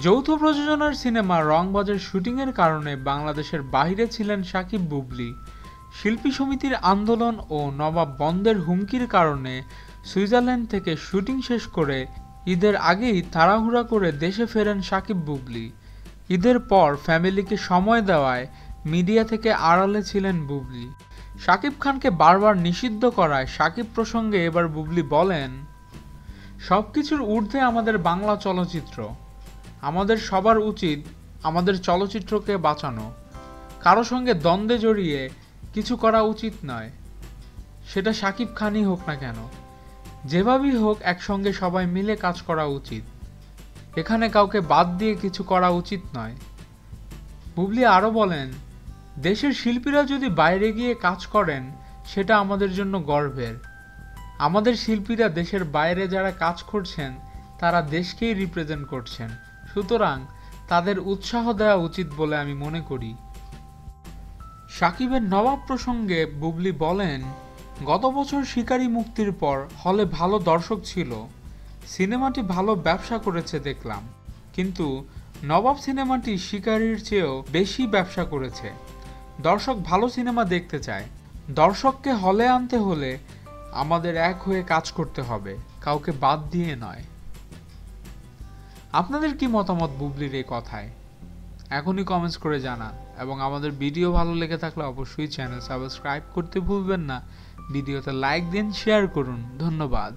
যৌথ প্রযোজনার সিনেমা রংবাজের শুটিংয়ের কারণে বাংলাদেশের বাইরে ছিলেন সাকিব বুবলি। শিল্পী সমিতির আন্দোলন ও নবাব বন্ধের হুমকির কারণে সুইজারল্যান্ড থেকে শুটিং শেষ করে ঈদের আগেই তাড়াহুড়া করে দেশে ফেরেন সাকিব বুবলি। ঈদের পর ফ্যামিলিকে সময় দেওয়ায় মিডিয়া থেকে আড়ালে ছিলেন বুবলি। শাকিব খানকে বারবার নিষিদ্ধ করায় সাকিব প্রসঙ্গে এবার বুবলি বলেন, সবকিছুর ঊর্ধ্বে আমাদের বাংলা চলচ্চিত্র। আমাদের সবার উচিত আমাদের চলচ্চিত্রকে বাঁচানো। কারো সঙ্গে দ্বন্দ্বে জড়িয়ে কিছু করা উচিত নয়, সেটা শাকিব খানই হোক না কেন। যেভাবেই হোক একসঙ্গে সবাই মিলে কাজ করা উচিত। এখানে কাউকে বাদ দিয়ে কিছু করা উচিত নয়। বুবলি আরও বলেন, দেশের শিল্পীরা যদি বাইরে গিয়ে কাজ করেন সেটা আমাদের জন্য গর্বের। আমাদের শিল্পীরা দেশের বাইরে যারা কাজ করছেন তারা দেশকেই রিপ্রেজেন্ট করছেন, সুতরাং তাদের উৎসাহ দেওয়া উচিত বলে আমি মনে করি। সাকিবের নবাব প্রসঙ্গে বুবলি বলেন, গত বছর শিকারী মুক্তির পর হলে ভালো দর্শক ছিল, সিনেমাটি ভালো ব্যবসা করেছে দেখলাম, কিন্তু নবাব সিনেমাটি শিকারীর চেয়েও বেশি ব্যবসা করেছে। দর্শক ভালো সিনেমা দেখতে চায়। দর্শককে হলে আনতে হলে আমাদের এক হয়ে কাজ করতে হবে, কাউকে বাদ দিয়ে নয়। আপনাদের কি মতামত বুবলির এই কথায়? এখনই কমেন্টস করে জানান, এবং আমাদের ভিডিও ভালো লেগে থাকলে অবশ্যই চ্যানেল সাবস্ক্রাইব করতে ভুলবেন না। ভিডিওতে লাইক দিন, শেয়ার করুন। ধন্যবাদ।